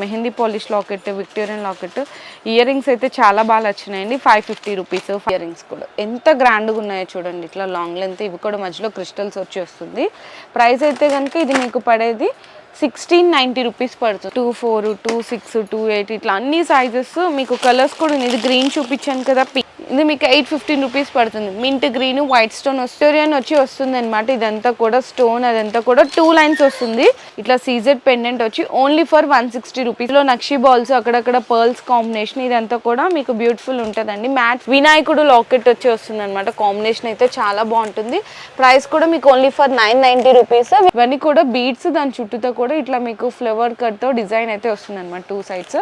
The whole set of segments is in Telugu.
Mehndi polish locket, Victorian locket, ear rings అయితే చాలా బాగా నచ్చినాయండి. 550 రూపీస్. ఇయర్ రింగ్స్ కూడా ఎంత గ్రాండ్గా ఉన్నాయో చూడండి, ఇట్లా లాంగ్ లెంత్. ఇవి కూడా మధ్యలో క్రిస్టల్స్ వచ్చి వస్తుంది. ప్రైస్ అయితే కనుక ఇది మీకు పడేది 1690 రూపీస్ పడుతుంది. 24, 26, 28 ఇట్లా అన్ని సైజెస్ మీకు. కలర్స్ కూడా ఉంది. ఇది గ్రీన్ చూపించాను కదా, ఇది మీకు 815 రూపీస్ పడుతుంది. Mint green, white stone Victorian వచ్చి వస్తుంది అనమాట. ఇదంతా కూడా స్టోన్, అదంతా కూడా 2 లైన్స్ వస్తుంది. ఇట్లా సీజెడ్ పెండెంట్ వచ్చి ఓన్లీ ఫర్ 160 రూపీస్ లో నక్షి బాల్స్, అక్కడక్కడ పర్ల్స్ కాంబినేషన్. ఇదంతా కూడా మీకు బ్యూటిఫుల్ ఉంటుందండి. మ్యాట్ వినాయకుడు లాకెట్ వచ్చి వస్తుంది అనమాట. కాంబినేషన్ అయితే చాలా బాగుంటుంది. ప్రైస్ కూడా మీకు ఓన్లీ ఫర్ 990 రూపీస్. ఇవన్నీ కూడా బీడ్స్, దాని చుట్టూతో కూడా ఇట్లా మీకు ఫ్లవర్ కట్ తో డిజైన్ అయితే వస్తుంది అనమాట 2 సైడ్స్.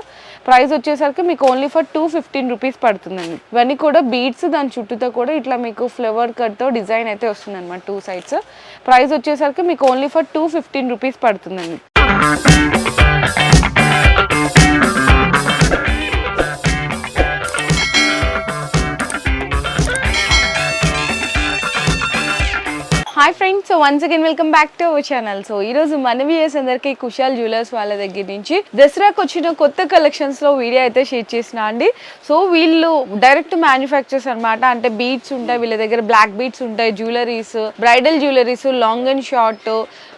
ప్రైస్ వచ్చేసరికి మీకు ఓన్లీ ఫర్ 215 రూపీస్ పడుతుందండి. ఇవన్నీ కూడా బీడ్స్, దాని చుట్టూతో కూడా ఇట్లా మీకు ఫ్లవర్ కట్ తో డిజైన్ అయితే వస్తుంది అనమాట 2 సైడ్స్. ప్రైస్ వచ్చేసరికి మీకు ఓన్లీ ఫర్ 215 రూపీస్ పడుతుందండి. Hi friends, so once again welcome back to our channel. So ఈ రోజు మన వ్యూయర్స్ అందరికీ కుశాల్ జ్యువెలర్స్ వాళ్ళ దగ్గర నుంచి దసరాకు వచ్చిన కొత్త కలెక్షన్స్ లో వీడియో అయితే షేర్ చేసిన అండి. సో వీళ్ళు డైరెక్ట్ మ్యానుఫ్యాక్చర్స్ అనమాట. అంటే బీడ్స్ ఉంటాయి వీళ్ళ దగ్గర, బ్లాక్ బీడ్స్ ఉంటాయి, jewelleries, bridal jewelleries, long and short,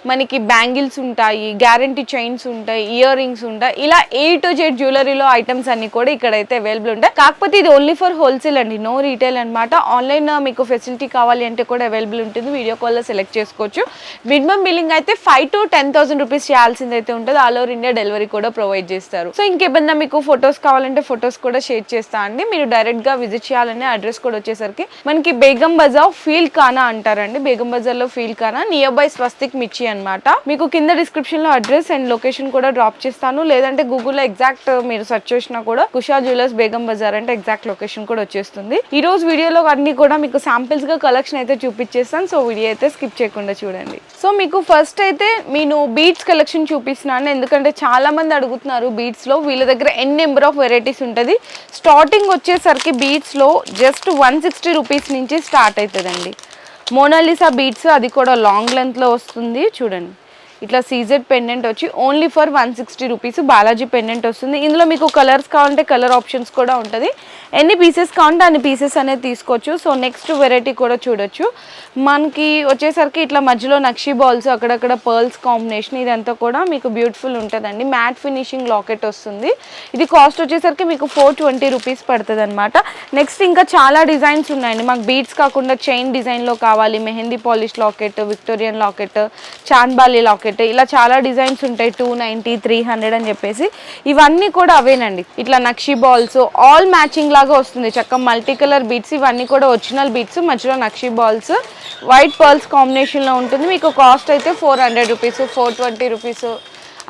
మనకి బ్యాంగిల్స్ ఉంటాయి, గ్యారంటీ చైన్స్ ఉంటాయి, ఇయర్ రింగ్స్ ఉంటాయి. ఇలా A to Z జ్యువెలరీలో ఐటమ్స్ అన్ని కూడా ఇక్కడైతే అవైలబుల్ ఉంటాయి. కాకపోతే ఇది ఓన్లీ ఫర్ హోల్సేల్ అండి, నో రీటైల్ అనమాట. ఆన్లైన్ మీకు ఫెసిలిటీ కావాలి అంటే కూడా అవైలబుల్ ఉంటుంది. వీడియో కాల్లో సెలెక్ట్ చేసుకోవచ్చు. మినిమం బిల్లింగ్ అయితే 5,000 to 10,000 రూపీస్ చేయాల్సింది అయితే ఉంటుంది. ఆల్ ఓవర్ ఇండియా డెలివరీ కూడా ప్రొవైడ్ చేస్తారు. సో ఇంకేమన్నా మీకు ఫొటోస్ కావాలంటే ఫొటోస్ కూడా షేర్ చేస్తా అండి. మీరు డైరెక్ట్ గా విజిట్ చేయాలనే అడ్రస్ కూడా వచ్చేసరికి మనకి బేగం బజార్ ఫీల్ ఖానా అంటారండి. బేగం బజార్ లో ఫీల్ ఖానా నియర్ బై స్వస్తిక్ మిర్చి అనమాట. మీకు కింద డిస్క్రిప్షన్ లో అడ్రస్ అండ్ లొకేషన్ కూడా డ్రాప్ చేస్తాను. లేదంటే గూగుల్లో ఎగ్జాక్ట్ మీరు సెర్చ్ చేసినా కూడా కుషాల్ జ్యువెలర్స్ బేగం బజార్ అంటే ఎగ్జాక్ట్ లొకేషన్ కూడా వచ్చేస్తుంది. ఈ రోజు వీడియోలో అన్ని కూడా మీకు శాంపిల్స్ గా కలెక్షన్ అయితే చూపించేస్తాను. సో వీడియో అయితే స్కిప్ చేయకుండా చూడండి. సో మీకు ఫస్ట్ అయితే నేను బీడ్స్ కలెక్షన్ చూపిస్తున్నాను. ఎందుకంటే చాలా మంది అడుగుతున్నారు బీడ్స్ లో. వీళ్ళ దగ్గర ఎన్ నెంబర్ ఆఫ్ వెరైటీస్ ఉంటుంది. స్టార్టింగ్ వచ్చేసరికి బీడ్స్ లో జస్ట్ 160 రూపీస్ నుంచి స్టార్ట్ అవుతుందండి. మోనాలిసా బీడ్స్, అది కూడా లాంగ్ లెంత్ లో వస్తుంది చూడండి. ఇట్లా సీజెడ్ పెండెంట్ వచ్చి only for 160 rupees. Balaji pendant వస్తుంది. ఇందులో మీకు కలర్స్ కావాలంటే కలర్ ఆప్షన్స్ కూడా ఉంటుంది. ఎన్ని పీసెస్ కావాలంటే అన్ని పీసెస్ అనేది తీసుకోవచ్చు. సో నెక్స్ట్ వెరైటీ కూడా చూడొచ్చు. మనకి వచ్చేసరికి ఇట్లా మధ్యలో నక్షి బాల్స్, అక్కడక్కడ పర్ల్స్ కాంబినేషన్. ఇదంతా కూడా మీకు బ్యూటిఫుల్ ఉంటుందండి. మ్యాట్ ఫినిషింగ్ లాకెట్ వస్తుంది. ఇది కాస్ట్ వచ్చేసరికి మీకు 420 రూపీస్ పడుతుంది అనమాట. నెక్స్ట్ ఇంకా చాలా డిజైన్స్ ఉన్నాయండి. మాకు బీడ్స్ కాకుండా చైన్ డిజైన్లో కావాలి, mehndi polish locket, Victorian locket, chandbali locket, ఇలా చాలా డిజైన్స్ ఉంటాయి. 290, 300 అని చెప్పేసి ఇవన్నీ కూడా అవేనండి. ఇట్లా నక్షి బాల్స్ ఆల్ మ్యాచింగ్ లాగా వస్తుంది. చక్క మల్టీ కలర్ బీడ్స్, ఇవన్నీ కూడా ఒరిజినల్ బీడ్స్, మధ్యలో నక్షి బాల్స్, వైట్ పర్ల్స్ కాంబినేషన్ లో ఉంటుంది. మీకు కాస్ట్ అయితే 400 రూపీస్, 420 రూపీస్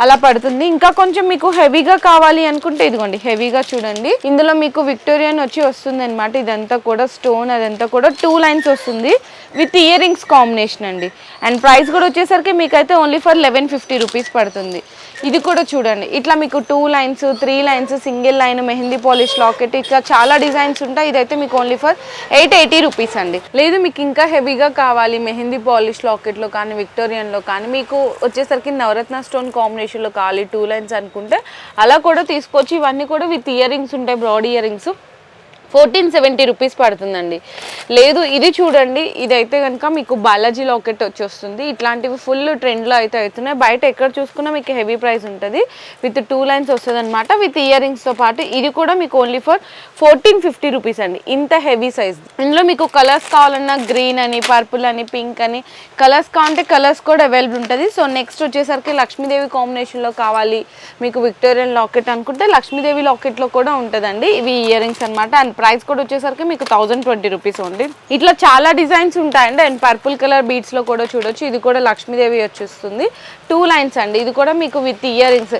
అలా పడుతుంది. ఇంకా కొంచెం మీకు హెవీగా కావాలి అనుకుంటే ఇదిగోండి, హెవీగా చూడండి. ఇందులో మీకు విక్టోరియన్ వచ్చి వస్తుంది అనమాట. ఇదంతా కూడా స్టోన్, అదంతా కూడా 2 లైన్స్ వస్తుంది విత్ ఇయర్ రింగ్స్ కాంబినేషన్ అండి. అండ్ ప్రైస్ కూడా వచ్చేసరికి మీకైతే ఓన్లీ ఫర్ 1150 రూపీస్ పడుతుంది. ఇది కూడా చూడండి, ఇట్లా మీకు 2 lines, 3 lines, single line, mehndi polish locket, ఇట్లా చాలా డిజైన్స్ ఉంటాయి. ఇదైతే మీకు ఓన్లీ ఫర్ 880 రూపీస్ అండి. లేదు మీకు ఇంకా హెవీగా కావాలి, మెహందీ పాలిష్ లాకెట్లో కానీ విక్టోరియన్లో కానీ, మీకు వచ్చేసరికి నవరత్న స్టోన్ కాంబినేషన్లో కావాలి 2 లైన్స్ అనుకుంటే అలా కూడా తీసుకోవచ్చు. ఇవన్నీ కూడా విత్ ఇయర్ రింగ్స్ ఉంటాయి, బ్రాడ్ ఇయర్ రింగ్స్. 1470 రూపీస్ పడుతుందండి. లేదు ఇది చూడండి, ఇదైతే కనుక మీకు బాలాజీ లాకెట్ వచ్చి వస్తుంది. ఇట్లాంటివి ఫుల్ ట్రెండ్లో అయితే అవుతున్నాయి. బయట ఎక్కడ చూసుకున్నా మీకు హెవీ ప్రైస్ ఉంటుంది. విత్ 2 లైన్స్ వస్తుంది అనమాట, విత్ ఇయర్ రింగ్స్తో పాటు. ఇది కూడా మీకు ఓన్లీ ఫర్ 1450 రూపీస్ అండి. ఇంత హెవీ సైజ్. ఇందులో మీకు కలర్స్ కావాలన్నా గ్రీన్ అని, పర్పుల్ అని, పింక్ అని, కలర్స్ కావాలంటే కలర్స్ కూడా అవైలబుల్ ఉంటుంది. సో నెక్స్ట్ వచ్చేసరికి లక్ష్మీదేవి కాంబినేషన్లో కావాలి మీకు విక్టోరియన్ లాకెట్ అనుకుంటే లక్ష్మీదేవి లాకెట్లో కూడా ఉంటుందండి. ఇవి ఇయర్ రింగ్స్ అనమాట. అండ్ ప్రైస్ కూడా వచ్చేసరికి మీకు 1020 రూపీస్ ఉంది. ఇట్లా చాలా డిజైన్స్ ఉంటాయండి. అండ్ పర్పుల్ కలర్ బీడ్స్ లో కూడా చూడొచ్చు. ఇది కూడా లక్ష్మీదేవి వచ్చేస్తుంది, 2 లైన్స్ అండి. ఇది కూడా మీకు విత్ ఇయర్ రింగ్స్.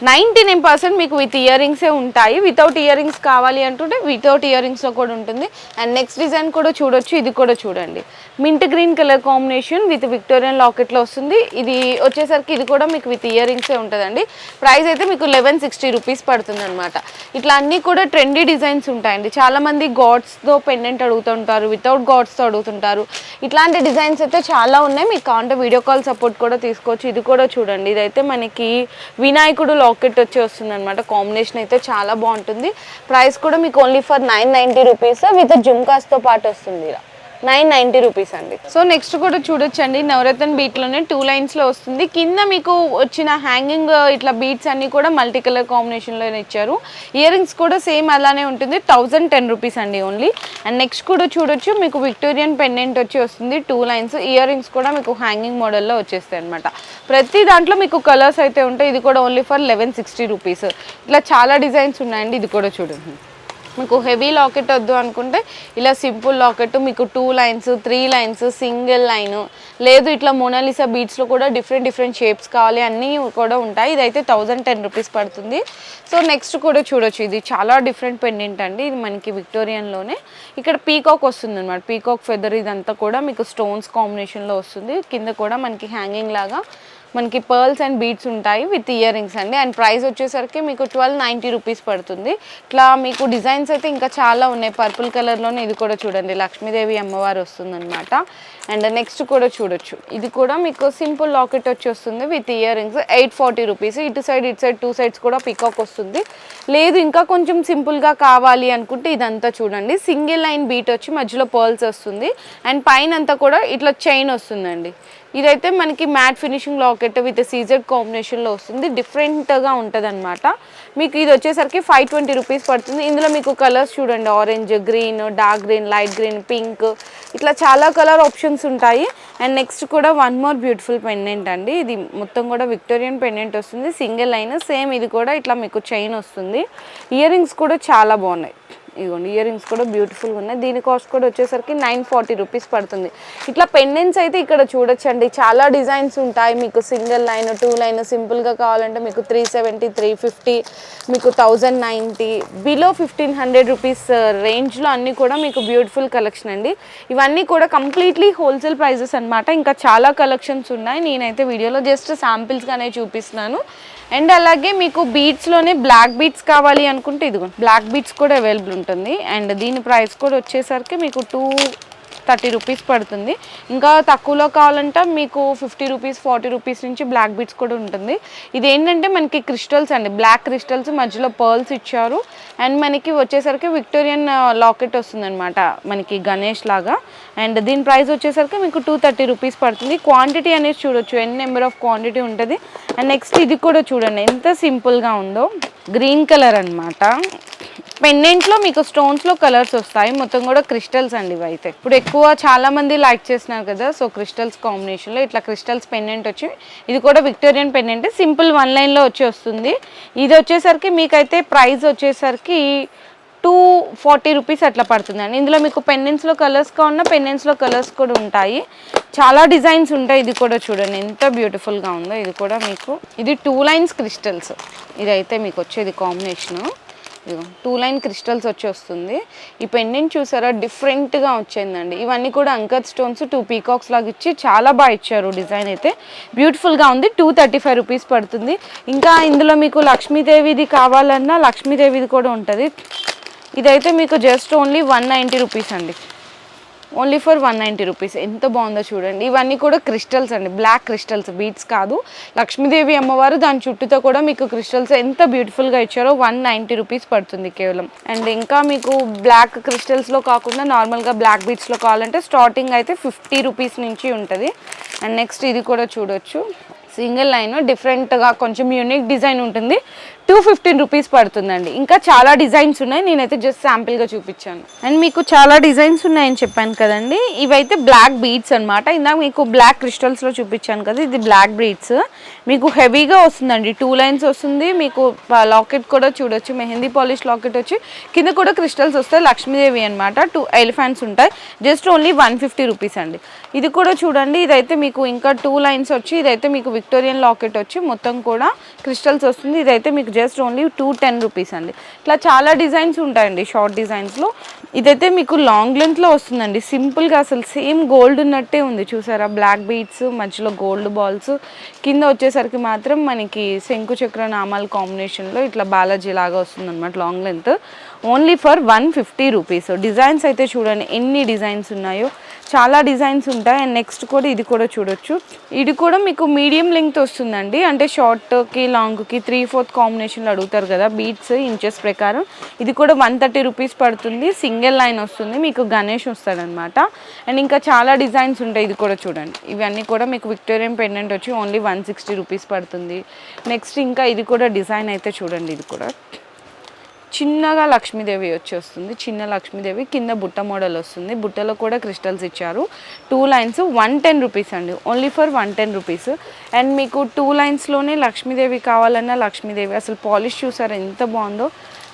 99% మీకు విత్ ఇయర్ రింగ్సే ఉంటాయి. వితౌట్ ఇయర్ రింగ్స్ కావాలి అంటుంటే వితౌట్ ఇయర్ రింగ్స్ లో కూడా ఉంటుంది. అండ్ నెక్స్ట్ డిజైన్ కూడా చూడొచ్చు. ఇది కూడా చూడండి, mint green colour combination with Victorian locket లో వస్తుంది. ఇది వచ్చేసరికి ఇది కూడా మీకు విత్ ఇయర్ రింగ్సే ఉంటుందండి. ప్రైస్ అయితే మీకు 1160 రూపీస్ పడుతుంది అనమాట. ఇట్లా అన్ని కూడా ట్రెండీ డిజైన్స్ ఉంటాయండి. చాలా చాలా మంది గాడ్స్తో పెండెంట్ అడుగుతుంటారు, వితౌట్ గాడ్స్తో అడుగుతుంటారు. ఇట్లాంటి డిజైన్స్ అయితే చాలా ఉన్నాయి. మీకు కావాలంటే వీడియో కాల్ సపోర్ట్ కూడా తీసుకోవచ్చు. ఇది కూడా చూడండి, ఇదైతే మనకి వినాయకుడు లాకెట్ వచ్చి వస్తుంది అనమాట. కాంబినేషన్ అయితే చాలా బాగుంటుంది. ప్రైస్ కూడా మీకు ఓన్లీ ఫర్ 990 రూపీస్ విత్ జుమ్కాస్తో పాటు వస్తుంది. 990 రూపీస్ అండి. సో నెక్స్ట్ కూడా చూడొచ్చండి, నవరత్న బీట్లోనే 2 లైన్స్లో వస్తుంది. కింద మీకు వచ్చిన హ్యాంగింగ్ ఇట్లా బీట్స్ అన్నీ కూడా మల్టీ కలర్ కాంబినేషన్లోనే ఇచ్చారు. ఇయర్ రింగ్స్ కూడా సేమ్ అలానే ఉంటుంది. 1010 రూపీస్ అండి ఓన్లీ. అండ్ నెక్స్ట్ కూడా చూడొచ్చు, మీకు విక్టోరియన్ పెండెంట్ వచ్చి వస్తుంది 2 లైన్స్. ఇయర్ రింగ్స్ కూడా మీకు హ్యాంగింగ్ మోడల్లో వచ్చేస్తాయి అనమాట. ప్రతి దాంట్లో మీకు కలర్స్ అయితే ఉంటాయి. ఇది కూడా ఓన్లీ ఫర్ 1160 రూపీస్. ఇట్లా చాలా డిజైన్స్ ఉన్నాయండి. ఇది కూడా చూడండి, మీకు హెవీ లాకెట్ వద్దు అనుకుంటే ఇలా సింపుల్ లాకెట్ మీకు 2 లైన్స్, 3 లైన్స్, సింగిల్ లైన్, లేదు ఇట్లా మోనాలిసా బీట్స్లో కూడా డిఫరెంట్ షేప్స్ కావాలి, అన్నీ కూడా ఉంటాయి. ఇదైతే 1010 రూపీస్ పడుతుంది. సో నెక్స్ట్ కూడా చూడొచ్చు, ఇది చాలా డిఫరెంట్ పెండెంట్ అండి. ఇది మనకి విక్టోరియన్లోనే ఇక్కడ పీకాక్ వస్తుంది అనమాట. పీకాక్ ఫెదర్ ఇదంతా కూడా మీకు స్టోన్స్ కాంబినేషన్లో వస్తుంది. కింద కూడా మనకి హ్యాంగింగ్ లాగా మనకి పర్ల్స్ అండ్ బీడ్స్ ఉంటాయి విత్ ఇయర్ రింగ్స్ అండి. అండ్ ప్రైస్ వచ్చేసరికి మీకు 1290 రూపీస్ పడుతుంది. ఇట్లా మీకు డిజైన్స్ అయితే ఇంకా చాలా ఉన్నాయి. పర్పుల్ కలర్లోనే ఇది కూడా చూడండి, లక్ష్మీదేవి అమ్మవారు వస్తుందన్నమాట. అండ్ నెక్స్ట్ కూడా చూడొచ్చు, ఇది కూడా మీకు సింపుల్ లాకెట్ వచ్చి వస్తుంది విత్ ఇయర్ రింగ్స్. 840 రూపీస్. ఇటు సైడ్ 2 సైడ్స్ కూడా పికాక్ వస్తుంది. లేదు ఇంకా కొంచెం సింపుల్గా కావాలి అనుకుంటే ఇదంతా చూడండి, సింగిల్ లైన్ బీట్ వచ్చి మధ్యలో పర్ల్స్ వస్తుంది. అండ్ పైన అంతా కూడా ఇట్లా చైన్ వస్తుందండి. ఇదైతే మనకి matte finishing locket with CZ కాంబినేషన్లో వస్తుంది. డిఫరెంట్గా ఉంటుంది అనమాట. మీకు ఇది వచ్చేసరికి 520 రూపీస్ పడుతుంది. ఇందులో మీకు కలర్స్ చూడండి, orange, green, dark green, light green, pink, ఇట్లా చాలా కలర్ ఆప్షన్స్ ఉంటాయి. అండ్ నెక్స్ట్ కూడా వన్ మోర్ బ్యూటిఫుల్ పెండెంట్ అండి. ఇది మొత్తం కూడా విక్టోరియన్ పెండెంట్ వస్తుంది, సింగిల్ లైన్. సేమ్ ఇది కూడా ఇట్లా మీకు చైన్ వస్తుంది. ఇయర్ రింగ్స్ కూడా చాలా బాగున్నాయి. ఇదిగోండి, ఇయర్ రింగ్స్ కూడా బ్యూటిఫుల్గా ఉన్నాయి. దీని కాస్ట్ కూడా వచ్చేసరికి 940 రూపీస్ పడుతుంది. ఇట్లా పెండెంట్స్ అయితే ఇక్కడ చూడొచ్చండి, చాలా డిజైన్స్ ఉంటాయి. మీకు సింగిల్ లైన్, 2 లైన్, సింపుల్గా కావాలంటే మీకు 370, 350, మీకు 1090, బిలో 1500 రూపీస్ రేంజ్లో అన్నీ కూడా మీకు బ్యూటిఫుల్ కలెక్షన్ అండి. ఇవన్నీ కూడా కంప్లీట్లీ హోల్సేల్ ప్రైజెస్ అనమాట. ఇంకా చాలా కలెక్షన్స్ ఉన్నాయి. నేనైతే వీడియోలో జస్ట్ శాంపిల్స్గానే చూపిస్తున్నాను. అండ్ అలాగే మీకు బీట్స్లోనే బ్లాక్ బీట్స్ కావాలి అనుకుంటే ఇదిగో బ్లాక్ బీట్స్ కూడా అవైలబుల్ ఉంటుంది. అండ్ దీని ప్రైస్ కూడా వచ్చేసరికి మీకు 230 రూపీస్ పడుతుంది. ఇంకా తక్కువలో కావాలంటే మీకు 50 రూపీస్, 40 రూపీస్ నుంచి బ్లాక్ బీట్స్ కూడా ఉంటుంది. ఇది ఏంటంటే మనకి క్రిస్టల్స్ అండి, బ్లాక్ క్రిస్టల్స్ మధ్యలో పర్ల్స్ ఇచ్చారు. అండ్ మనకి వచ్చేసరికి విక్టోరియన్ లాకెట్ వస్తుంది అనమాట, మనకి గణేష్ లాగా. అండ్ దీని ప్రైస్ వచ్చేసరికి మీకు 230 రూపీస్ పడుతుంది. క్వాంటిటీ అనేది చూడొచ్చు, ఎన్ని నెంబర్ ఆఫ్ క్వాంటిటీ ఉంటుంది. అండ్ నెక్స్ట్ ఇది కూడా చూడండి ఎంత సింపుల్గా ఉందో, గ్రీన్ కలర్ అనమాట. పెండెంట్లో మీకు స్టోన్స్లో కలర్స్ వస్తాయి. మొత్తం కూడా క్రిస్టల్స్ అండి ఇవి. అయితే ఇప్పుడు ఎక్కువ చాలా మంది లైక్ చేస్తున్నారు కదా, సో క్రిస్టల్స్ కాంబినేషన్లో ఇట్లా క్రిస్టల్స్ పెండెంట్ వచ్చి, ఇది కూడా విక్టోరియన్ పెండెంట్, సింపుల్ 1 లైన్లో వచ్చి వస్తుంది. ఇది వచ్చేసరికి మీకైతే ప్రైస్ వచ్చేసరికి 240 రూపీస్ అట్లా పడుతుందండి. ఇందులో మీకు పెండెంట్స్లో కలర్స్ కావాలన్నా పెండెంట్స్లో కలర్స్ కూడా ఉంటాయి. చాలా డిజైన్స్ ఉంటాయి. ఇది కూడా చూడండి ఎంత బ్యూటిఫుల్గా ఉందో. ఇది కూడా మీకు ఇది 2 లైన్స్ క్రిస్టల్స్. ఇదైతే మీకు వచ్చేది కాంబినేషను. 2 లైన్ క్రిస్టల్స్ వచ్చి వస్తుంది. ఈ పెండెంట్ చూసారా డిఫరెంట్గా వచ్చిందండి. ఇవన్నీ కూడా అంకర్ స్టోన్స్ 2 పీకాక్స్ లాగా ఇచ్చి చాలా బాగా ఇచ్చారు. డిజైన్ అయితే బ్యూటిఫుల్గా ఉంది. 235 రూపీస్ పడుతుంది. ఇంకా ఇందులో మీకు లక్ష్మీదేవిది కావాలన్నా లక్ష్మీదేవిది కూడా ఉంటుంది. ఇదైతే మీకు జస్ట్ ఓన్లీ 190 రూపీస్ అండి. Only for 190 rupees. ఎంత బాగుందో చూడండి. ఇవన్నీ కూడా క్రిస్టల్స్ అండి, బ్లాక్ క్రిస్టల్స్, బీట్స్ కాదు. లక్ష్మీదేవి అమ్మవారు దాని చుట్టూతో కూడా మీకు క్రిస్టల్స్ ఎంత బ్యూటిఫుల్గా ఇచ్చారో. 190 రూపీస్ పడుతుంది కేవలం. అండ్ ఇంకా మీకు బ్లాక్ క్రిస్టల్స్లో కాకుండా నార్మల్గా బ్లాక్ బీట్స్లో కావాలంటే స్టార్టింగ్ అయితే 50 రూపీస్ నుంచి ఉంటుంది. అండ్ నెక్స్ట్ ఇది కూడా చూడొచ్చు, సింగిల్ లైన్, డిఫరెంట్గా కొంచెం యూనిక్ డిజైన్ ఉంటుంది. 215 రూపీస్ పడుతుందండి. ఇంకా చాలా డిజైన్స్ ఉన్నాయి, నేనైతే జస్ట్ శాంపిల్గా చూపించాను. అండ్ మీకు చాలా డిజైన్స్ ఉన్నాయని చెప్పాను కదండి. ఇవైతే బ్లాక్ బీడ్స్ అనమాట. ఇందాక మీకు బ్లాక్ క్రిస్టల్స్లో చూపించాను కదా, ఇది బ్లాక్ బీడ్స్. మీకు హెవీగా వస్తుందండి, 2 లైన్స్ వస్తుంది. మీకు లాకెట్ కూడా చూడొచ్చు, మెహందీ పాలిష్ లాకెట్ వచ్చి కింద కూడా క్రిస్టల్స్ వస్తాయి. లక్ష్మీదేవి అనమాట. 2 ఎలిఫెంట్స్ ఉంటాయి. జస్ట్ ఓన్లీ 150 రూపీస్ అండి. ఇది కూడా చూడండి, ఇదైతే మీకు ఇంకా 2 లైన్స్ వచ్చి, ఇదైతే మీకు విక్టోరియన్ లాకెట్ వచ్చి మొత్తం కూడా క్రిస్టల్స్ వస్తుంది. ఇదైతే మీకు జస్ట్ ఓన్లీ 210 రూపీస్ అండి. ఇట్లా చాలా డిజైన్స్ ఉంటాయండి షార్ట్ డిజైన్స్లో. ఇదైతే మీకు లాంగ్ లెంత్లో వస్తుందండి. సింపుల్గా అసలు సేమ్ గోల్డ్ ఉన్నట్టే ఉంది చూసారా. బ్లాక్ బీడ్స్ మధ్యలో గోల్డ్ బాల్స్, కింద వచ్చేసరికి మాత్రం మనకి శంకు చక్ర నామాల కాంబినేషన్లో ఇట్లా బాలాజీ లాగా వస్తుంది అనమాట. Long length only for 150 rupees. Designs అయితే చూడండి ఎన్ని డిజైన్స్ ఉన్నాయో, చాలా డిజైన్స్ ఉంటాయి. అండ్ నెక్స్ట్ కూడా ఇది కూడా చూడొచ్చు. ఇది కూడా మీకు మీడియం లెంగ్త్ వస్తుందండి, అంటే షార్ట్కి లాంగ్కి 3/4 కాంబినేషన్లో అడుగుతారు కదా బీట్స్ ఇంచెస్ ప్రకారం. ఇది కూడా 130 రూపీస్ పడుతుంది. సింగిల్ లైన్ వస్తుంది, మీకు గణేష్ వస్తాడనమాట. అండ్ ఇంకా చాలా డిజైన్స్ ఉంటాయి. ఇది కూడా చూడండి, ఇవన్నీ కూడా మీకు విక్టోరియన్ పెండెంట్ వచ్చి ఓన్లీ 160 రూపీస్ పడుతుంది. నెక్స్ట్ ఇంకా ఇది కూడా డిజైన్ అయితే చూడండి, ఇది కూడా చిన్నగా లక్ష్మీదేవి వచ్చి వస్తుంది. చిన్న లక్ష్మీదేవి కింద బుట్ట మోడల్ వస్తుంది. బుట్టలో కూడా క్రిస్టల్స్ ఇచ్చారు. 2 లైన్స్ 110 రూపీస్ అండి, ఓన్లీ ఫర్ 110 రూపీస్. అండ్ మీకు 2 లైన్స్లోనే లక్ష్మీదేవి కావాలన్నా లక్ష్మీదేవి, అసలు పాలిష్ చూసారా ఎంత బాగుందో,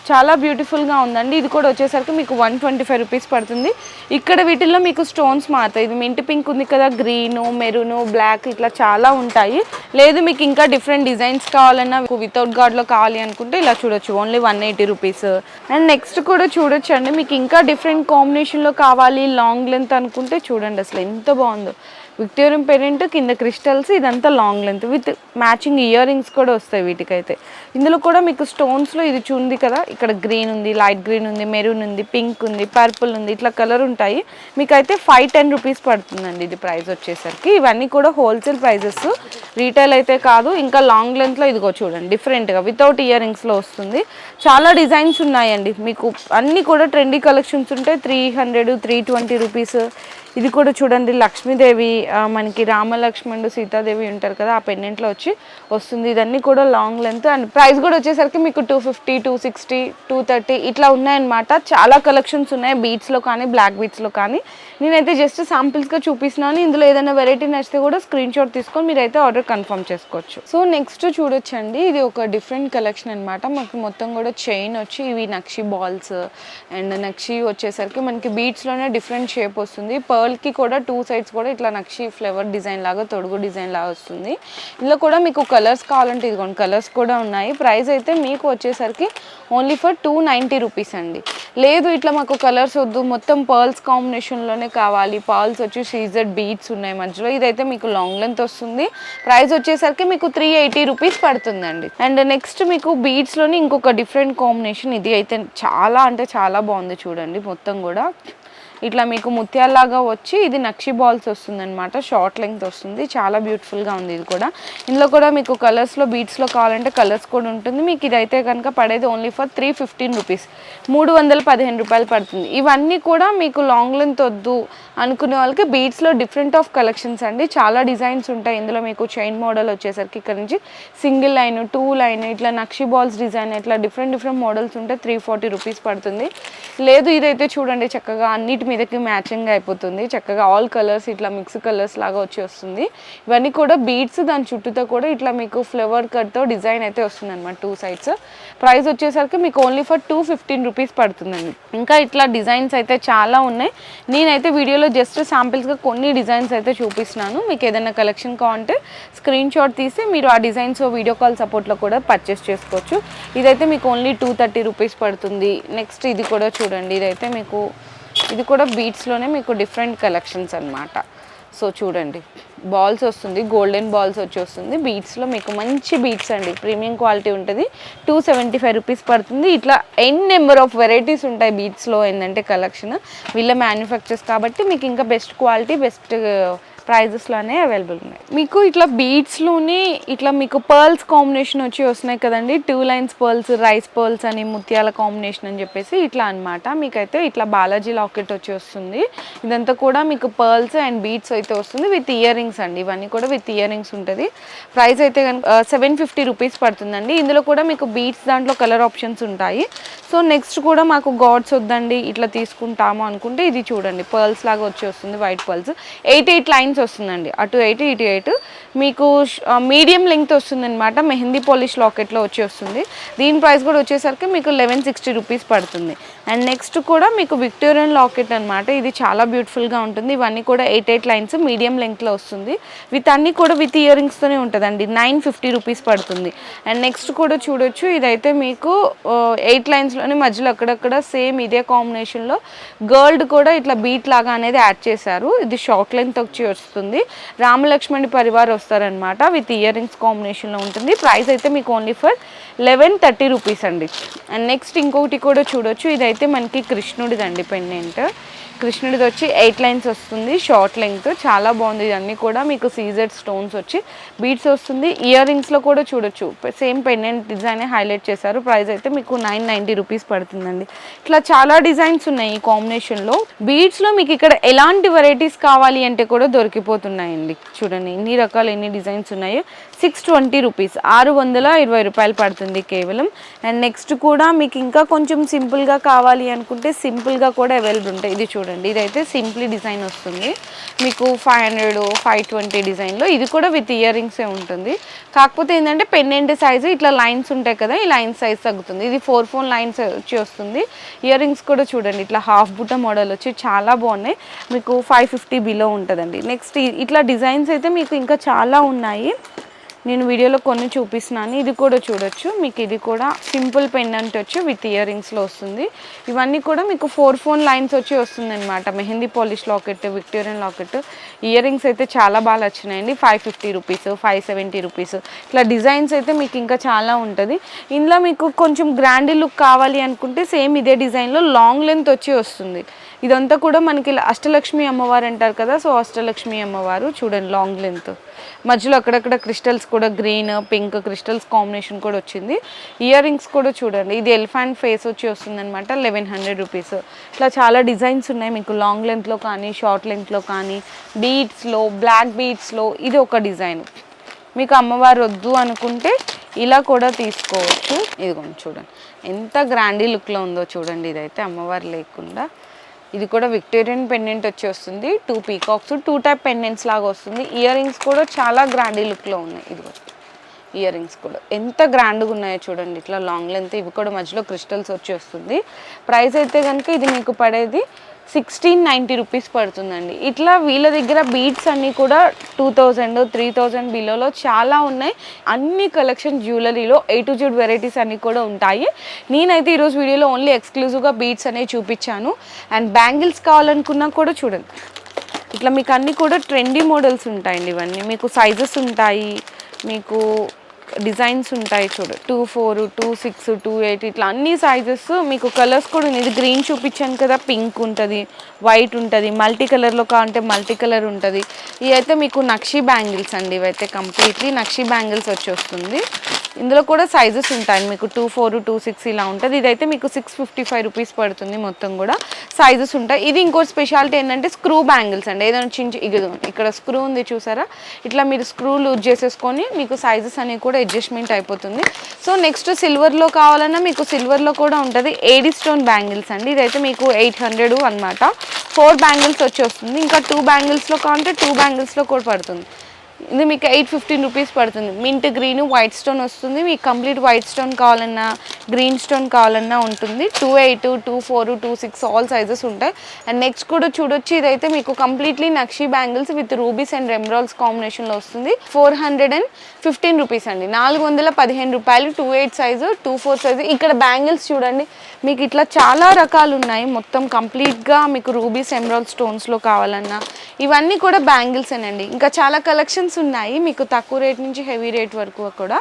చాలా బ్యూటిఫుల్గా ఉందండి. ఇది కూడా వచ్చేసరికి మీకు 125 రూపీస్ పడుతుంది. ఇక్కడ వీటిల్లో మీకు స్టోన్స్ మారుతాయి. ఇది మింట్ పింక్ ఉంది కదా, గ్రీను, మెరూను, బ్లాక్ ఇట్లా చాలా ఉంటాయి. లేదు మీకు ఇంకా డిఫరెంట్ డిజైన్స్ కావాలన్నా వితౌట్ గార్డ్లో కావాలి అనుకుంటే ఇలా చూడొచ్చు, ఓన్లీ 180 రూపీస్. అండ్ నెక్స్ట్ కూడా చూడొచ్చు అండి, మీకు ఇంకా డిఫరెంట్ కాంబినేషన్లో కావాలి లాంగ్ లెంత్ అనుకుంటే చూడండి అసలు ఎంత బాగుందో. విక్టోరియన్ పెండెంట్ కింద క్రిస్టల్స్, ఇదంతా long length with matching ear rings కూడా వస్తాయి వీటికైతే. ఇందులో కూడా మీకు స్టోన్స్లో ఇది చూంది కదా, ఇక్కడ గ్రీన్ ఉంది, లైట్ గ్రీన్ ఉంది, మెరూన్ ఉంది, పింక్ ఉంది, పర్పుల్ ఉంది, ఇట్లా కలర్ ఉంటాయి. మీకైతే 510 రూపీస్ పడుతుందండి ఇది ప్రైస్ వచ్చేసరికి. ఇవన్నీ కూడా హోల్సేల్ ప్రైజెస్, రీటైల్ అయితే కాదు. ఇంకా లాంగ్ లెంత్లో ఇదిగో చూడండి డిఫరెంట్గా వితౌట్ ఇయర్ రింగ్స్లో వస్తుంది. చాలా డిజైన్స్ ఉన్నాయండి, మీకు అన్నీ కూడా ట్రెండీ కలెక్షన్స్ ఉంటాయి. 300, 320 రూపీస్. ఇది కూడా చూడండి లక్ష్మీదేవి, మనకి రామలక్ష్మణుడు సీతాదేవి ఉంటారు కదా, ఆ పెండెంట్లో వచ్చి వస్తుంది. ఇదన్నీ కూడా లాంగ్ లెంత్. అండ్ ప్రైస్ కూడా వచ్చేసరికి మీకు 250, 260, 230 ఇట్లా ఉన్నాయన్నమాట. చాలా కలెక్షన్స్ ఉన్నాయి బీట్స్లో కానీ బ్లాక్ బీట్స్లో కానీ. నేనైతే జస్ట్ శాంపిల్స్గా చూపిస్తున్నాను. ఇందులో ఏదైనా వెరైటీ నచ్చితే కూడా స్క్రీన్ షాట్ తీసుకొని మీరైతే ఆర్డర్ కన్ఫర్మ్ చేసుకోవచ్చు. సో నెక్స్ట్ చూడొచ్చండి, ఇది ఒక డిఫరెంట్ కలెక్షన్ అనమాట. మనకి మొత్తం కూడా చైన్ వచ్చి ఇవి నక్షి బాల్స్, అండ్ నక్షి వచ్చేసరికి మనకి బీట్స్లోనే డిఫరెంట్ షేప్ వస్తుంది. పర్ల్కి కూడా 2 సైడ్స్ కూడా ఇట్లా నక్షి ఫ్లవర్ డిజైన్ లాగా, తొడుగు డిజైన్ లాగా వస్తుంది. ఇందులో కూడా మీకు కలర్స్ కావాలంటే ఇదిగోండి కలర్స్ కూడా ఉన్నాయి. ప్రైస్ అయితే మీకు వచ్చేసరికి ఓన్లీ ఫర్ 290 రూపీస్ అండి. లేదు ఇట్లా మాకు కలర్స్ వద్దు, మొత్తం పర్ల్స్ కాంబినేషన్లోనే కావాలి, పర్ల్స్ వచ్చి సీజెడ్ బీట్స్ ఉన్నాయి మధ్యలో, ఇదైతే మీకు లాంగ్ లెంత్ వస్తుంది. ప్రైస్ వచ్చేసరికి మీకు 380 రూపీస్ పడుతుందండి. అండ్ నెక్స్ట్ మీకు బీట్స్లోని ఇంకొక డిఫరెంట్ కాంబినేషన్, ఇది అయితే చాలా అంటే చాలా బాగుంది చూడండి. మొత్తం కూడా ఇట్లా మీకు ముత్యాల్లాగా వచ్చి ఇది నక్షి బాల్స్ వస్తుంది అనమాట, షార్ట్ లెంగ్త్ వస్తుంది. చాలా బ్యూటిఫుల్గా ఉంది ఇది కూడా. ఇందులో కూడా మీకు కలర్స్లో బీట్స్లో కావాలంటే కలర్స్ కూడా ఉంటుంది. మీకు ఇదైతే కనుక పడేది ఓన్లీ ఫర్ 315 రూపీస్, 315 రూపాయలు పడుతుంది. ఇవన్నీ కూడా మీకు లాంగ్ లెంత్ వద్దు అనుకునే వాళ్ళకి బీట్స్లో డిఫరెంట్ ఆఫ్ కలెక్షన్స్ అండి. చాలా డిజైన్స్ ఉంటాయి. ఇందులో మీకు చైన్ మోడల్ వచ్చేసరికి ఇక్కడ నుంచి సింగిల్ లైన్, 2 లైన్, ఇట్లా నక్షి బాల్స్ డిజైన్, ఇట్లా డిఫరెంట్ మోడల్స్ ఉంటాయి. 340 రూపీస్ పడుతుంది. లేదు ఇదైతే చూడండి చక్కగా అన్నిటి మీదకి మ్యాచింగ్ అయిపోతుంది. చక్కగా ఆల్ కలర్స్ ఇట్లా మిక్స్ కలర్స్ లాగా వస్తుంది. ఇవన్నీ కూడా బీడ్స్, దాని చుట్టూతో కూడా ఇట్లా మీకు ఫ్లవర్ కట్తో డిజైన్ అయితే వస్తుంది అనమాట 2 సైడ్స్. ప్రైస్ వచ్చేసరికి మీకు ఓన్లీ ఫర్ 215 రూపీస్ పడుతుందండి. ఇంకా ఇట్లా డిజైన్స్ అయితే చాలా ఉన్నాయి. నేనైతే వీడియోలో జస్ట్ శాంపిల్స్గా కొన్ని డిజైన్స్ అయితే చూపిస్తున్నాను. మీకు ఏదైనా కలెక్షన్ కావాలంటే స్క్రీన్ షాట్ తీసి మీరు ఆ డిజైన్స్ వీడియో కాల్ సపోర్ట్లో కూడా పర్చేస్ చేసుకోవచ్చు. ఇదైతే మీకు ఓన్లీ 230 రూపీస్ పడుతుంది. నెక్స్ట్ ఇది కూడా చూడండి, ఇదైతే మీకు ఇది కూడా బీట్స్లోనే మీకు డిఫరెంట్ కలెక్షన్స్ అనమాట. సో చూడండి బాల్స్ వస్తుంది, గోల్డెన్ బాల్స్ వచ్చి వస్తుంది. బీట్స్లో మీకు మంచి బీట్స్ అండి, ప్రీమియం క్వాలిటీ ఉంటుంది. 275 రూపీస్ పడుతుంది. ఇట్లా నెంబర్ ఆఫ్ వెరైటీస్ ఉంటాయి బీట్స్లో. ఏంటంటే కలెక్షన్ వీళ్ళ మ్యానుఫ్యాక్చర్స్ కాబట్టి మీకు ఇంకా బెస్ట్ క్వాలిటీ, బెస్ట్ ప్రైజెస్లోనే అవైలబుల్ ఉన్నాయి. మీకు ఇట్లా బీడ్స్లోనే ఇట్లా మీకు పర్ల్స్ కాంబినేషన్ వచ్చి వస్తున్నాయి కదండి, 2 లైన్స్ పర్ల్స్, రైస్ పర్ల్స్ అని, ముత్యాల కాంబినేషన్ అని చెప్పేసి ఇట్లా అనమాట. మీకైతే ఇట్లా బాలాజీ లాకెట్ వచ్చి వస్తుంది. ఇదంతా కూడా మీకు పర్ల్స్ అండ్ బీడ్స్ అయితే వస్తుంది విత్ ఇయర్ రింగ్స్ అండి. ఇవన్నీ కూడా విత్ ఇయర్ రింగ్స్ ఉంటుంది. ప్రైస్ అయితే కనుక 750 రూపీస్ పడుతుందండి. ఇందులో కూడా మీకు బీడ్స్ దాంట్లో కలర్ ఆప్షన్స్ ఉంటాయి. సో నెక్స్ట్ కూడా మాకు గాడ్స్ వద్దండి ఇట్లా తీసుకుంటాము అనుకుంటే ఇది చూడండి పర్ల్స్ లాగా వచ్చి వస్తుంది, వైట్ పర్ల్స్, 8 లైన్స్ వస్తుందండి, అటు 8 ఇటు 8. మీకు మీడియం లెంగ్త్ వస్తుంది అనమాట, మెహందీ పాలిష్ లాకెట్లో వచ్చి వస్తుంది. దీని ప్రైస్ కూడా వచ్చేసరికి మీకు 1160 రూపీస్ పడుతుంది. అండ్ నెక్స్ట్ కూడా మీకు విక్టోరియన్ లాకెట్ అనమాట. ఇది చాలా బ్యూటిఫుల్గా ఉంటుంది. ఇవన్నీ కూడా 8 లైన్స్ మీడియం లెంగ్త్లో వస్తుంది. విత్ అన్నీ కూడా విత్ ఇయర్ రింగ్స్తోనే ఉంటుందండి. 950 రూపీస్ పడుతుంది. అండ్ నెక్స్ట్ కూడా చూడొచ్చు, ఇదైతే మీకు 8 లైన్స్లోనే మధ్యలో అక్కడక్కడ సేమ్ ఇదే కాంబినేషన్లో గోల్డ్ కూడా ఇట్లా బీట్ లాగా అనేది యాడ్ చేశారు. ఇది షార్ట్ లెంగ్త్ వచ్చి వస్తుంది. రామలక్ష్మణి పరివార్ వస్తారనమాట. విత్ ఇయర్ రింగ్స్ కాంబినేషన్లో ఉంటుంది. ప్రైస్ అయితే మీకు ఓన్లీ ఫర్ 1130 రూపీస్ అండి. అండ్ నెక్స్ట్ ఇంకొకటి కూడా చూడొచ్చు. ఇదైతే మనకి కృష్ణుడిదండి పెండెంట్. కృష్ణుడిది వచ్చి 8 లైన్స్ వస్తుంది, షార్ట్ లెంగ్త్, చాలా బాగుంది. ఇవన్నీ కూడా మీకు సీజెడ్ స్టోన్స్ వచ్చి బీడ్స్ వస్తుంది. ఇయర్ రింగ్స్లో కూడా చూడొచ్చు సేమ్ పెండెంట్ డిజైన్ హైలైట్ చేశారు. ప్రైస్ అయితే మీకు 990 రూపీస్ పడుతుందండి. ఇట్లా చాలా డిజైన్స్ ఉన్నాయి ఈ కాంబినేషన్లో. బీడ్స్లో మీకు ఇక్కడ ఎలాంటి వెరైటీస్ కావాలి అంటే కూడా దొరికిపోతున్నాయండి. చూడండి ఎన్ని రకాలు ఎన్ని డిజైన్స్ ఉన్నాయో. 620 రూపీస్, 620 రూపాయలు పడుతుంది కేవలం. అండ్ నెక్స్ట్ కూడా మీకు ఇంకా కొంచెం సింపుల్గా కావాలి అనుకుంటే సింపుల్గా కూడా అవైలబుల్ ఉంటాయి. ఇది చూడండి, ఇదైతే సింప్లీ డిజైన్ వస్తుంది మీకు 500 520 డిజైన్లో. ఇది కూడా విత్ ఇయర్ రింగ్సే ఉంటుంది. కాకపోతే ఏంటంటే పెండెంట్ సైజు ఇట్లా లైన్స్ ఉంటాయి కదా, ఈ లైన్ సైజ్ తగ్గుతుంది. ఇది 4 లైన్స్ వచ్చి వస్తుంది. ఇయర్ రింగ్స్ కూడా చూడండి ఇట్లా హాఫ్ బుట్ట మోడల్ వచ్చి చాలా బాగున్నాయి. మీకు 550 బిలో ఉంటుందండి. నెక్స్ట్ ఇట్లా డిజైన్స్ అయితే మీకు ఇంకా చాలా ఉన్నాయి. నేను వీడియోలో కొన్ని చూపిస్తున్నాను. ఇది కూడా చూడొచ్చు. మీకు ఇది కూడా సింపుల్ పెండెంట్ వచ్చి విత్ ఇయర్ రింగ్స్లో వస్తుంది. ఇవన్నీ కూడా మీకు 4 లైన్స్ వచ్చి వస్తుంది అనమాట. Mehndi polish locket, Victorian locket. Ear rings అయితే చాలా బాగా వచ్చినాయండి. 550 రూపీస్, 570 రూపీస్. ఇట్లా డిజైన్స్ అయితే మీకు ఇంకా చాలా ఉంటుంది. ఇందులో మీకు కొంచెం గ్రాండ్ లుక్ కావాలి అనుకుంటే సేమ్ ఇదే డిజైన్లో లాంగ్ లెంత్ వచ్చి వస్తుంది. ఇదంతా కూడా మనకి అష్టలక్ష్మి అమ్మవారు అంటారు కదా, సో అష్టలక్ష్మి అమ్మవారు చూడండి లాంగ్ లెంత్. మధ్యలో అక్కడక్కడ క్రిస్టల్స్ కూడా గ్రీన్ పింక్ క్రిస్టల్స్ కాంబినేషన్ కూడా వచ్చింది. ఇయర్ రింగ్స్ కూడా చూడండి, ఇది ఎలిఫెంట్ ఫేస్ వచ్చి వస్తుంది అనమాట. 1100 రూపీస్. ఇట్లా చాలా డిజైన్స్ ఉన్నాయి మీకు లాంగ్ లెంత్లో కానీ షార్ట్ లెంత్లో కానీ, బీడ్స్లో, బ్లాక్ బీడ్స్లో. ఇది ఒక డిజైన్. మీకు అమ్మవారు వద్దు అనుకుంటే ఇలా కూడా తీసుకోవచ్చు. ఇదిగోండి చూడండి ఎంత గ్రాండీ లుక్లో ఉందో చూడండి. ఇదైతే అమ్మవారు లేకుండా ఇది కూడా విక్టోరియన్ పెండెంట్ వచ్చి వస్తుంది. 2 పీకాక్స్ 2 టైప్ పెండెంట్స్ లాగా వస్తుంది. ఇయర్ రింగ్స్ కూడా చాలా గ్రాండీ లుక్లో ఉన్నాయి. ఇదిగో ఇయర్ రింగ్స్ కూడా ఎంత గ్రాండ్గా ఉన్నాయో చూడండి. ఇట్లా లాంగ్ లెంత్, ఇవి కూడా మధ్యలో క్రిస్టల్స్ వచ్చి వస్తుంది. ప్రైస్ అయితే కనుక ఇది మీకు పడేది 1690 రూపీస్ పడుతుందండి. ఇట్లా వీళ్ళ దగ్గర బీడ్స్ అన్నీ కూడా 2000 3000 బిలోలో చాలా ఉన్నాయి. అన్ని కలెక్షన్ జ్యువెలరీలో A to Z వెరైటీస్ అన్నీ కూడా ఉంటాయి. నేనైతే ఈరోజు వీడియోలో ఓన్లీ ఎక్స్క్లూజివ్గా బీడ్స్ అనేవి చూపించాను. అండ్ బ్యాంగిల్స్ కావాలనుకున్నా కూడా చూడండి ఇట్లా మీకు అన్నీ కూడా ట్రెండీ మోడల్స్ ఉంటాయండి. ఇవన్నీ మీకు సైజెస్ ఉంటాయి, మీకు డిజైన్స్ ఉంటాయి. చూడు 24 26 28 ఇట్లా అన్ని సైజెస్. మీకు కలర్స్ కూడా ఉంది. ఇది గ్రీన్ చూపించాను కదా, పింక్ ఉంటుంది, వైట్ ఉంటుంది, మల్టీ కలర్లో కావాలంటే మల్టీ కలర్ ఉంటుంది. ఇవైతే మీకు నక్షి బ్యాంగిల్స్ అండి. ఇవైతే కంప్లీట్లీ నక్షి బ్యాంగిల్స్ వచ్చి వస్తుంది. ఇందులో కూడా సైజెస్ ఉంటాయి మీకు 24 26 ఇలా ఉంటుంది. ఇదైతే మీకు 655 రూపీస్ పడుతుంది. మొత్తం కూడా సైజెస్ ఉంటాయి. ఇది ఇంకో స్పెషాలిటీ ఏంటంటే స్క్రూ బ్యాంగిల్స్ అండి. ఏదైనా ఇక్కడ స్క్రూ ఉంది చూసారా, ఇట్లా మీరు స్క్రూ లూజ్ చేసేసుకొని మీకు సైజెస్ అనేవి కూడా అడ్జస్ట్మెంట్ అయిపోతుంది. సో నెక్స్ట్ సిల్వర్లో కావాలన్నా మీకు సిల్వర్లో కూడా ఉంటుంది. ఏడీ స్టోన్ బ్యాంగిల్స్ అండి. ఇదైతే మీకు 800 అనమాట. 4 బ్యాంగిల్స్ వచ్చి వస్తుంది. ఇంకా 2 బ్యాంగిల్స్లో కావాలంటే 2 బ్యాంగిల్స్లో కూడా పడుతుంది. ఇది మీకు 815 రూపీస్ పడుతుంది. మింట్ గ్రీన్ వైట్ స్టోన్ వస్తుంది. మీకు కంప్లీట్ వైట్ స్టోన్ కావాలన్నా గ్రీన్ స్టోన్ కావాలన్నా ఉంటుంది. 28 24 26 ఆల్ సైజెస్ ఉంటాయి. అండ్ నెక్స్ట్ కూడా చూడొచ్చు, ఇదైతే మీకు completely nakshi bangles with rubies and emeralds కాంబినేషన్లో వస్తుంది. 415 రూపీస్ అండి. 415 రూపాయలు. 28 సైజు 24 సైజు. ఇక్కడ బ్యాంగిల్స్ చూడండి మీకు ఇట్లా చాలా రకాలు ఉన్నాయి. మొత్తం కంప్లీట్గా మీకు రూబీస్ ఎమరాల్డ్ స్టోన్స్లో కావాలన్నా ఇవన్నీ కూడా బ్యాంగిల్స్ అండి. ఇంకా చాలా కలెక్షన్స్ ఉన్నాయి మీకు తక్కువ రేట్ నుంచి హెవీ రేట్ వరకు కూడా.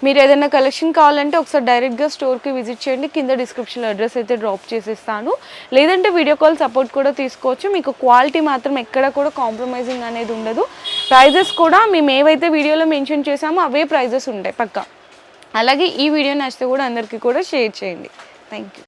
మీరు ఏదైనా కలెక్షన్ కావాలంటే ఒకసారి డైరెక్ట్గా స్టోర్కి విజిట్ చేయండి. కింద డిస్క్రిప్షన్లో అడ్రస్ అయితే డ్రాప్ చేసేస్తాను. లేదంటే వీడియో కాల్ సపోర్ట్ కూడా తీసుకోవచ్చు. మీకు క్వాలిటీ మాత్రం ఎక్కడ కూడా కాంప్రమైజింగ్ అనేది ఉండదు. ప్రైజెస్ కూడా మేము ఏవైతే వీడియోలో మెన్షన్ చేసామో అవే ప్రైజెస్ ఉంటాయి పక్కా. అలాగే ఈ వీడియో నచ్చితే కూడా అందరికీ కూడా షేర్ చేయండి. Thank you.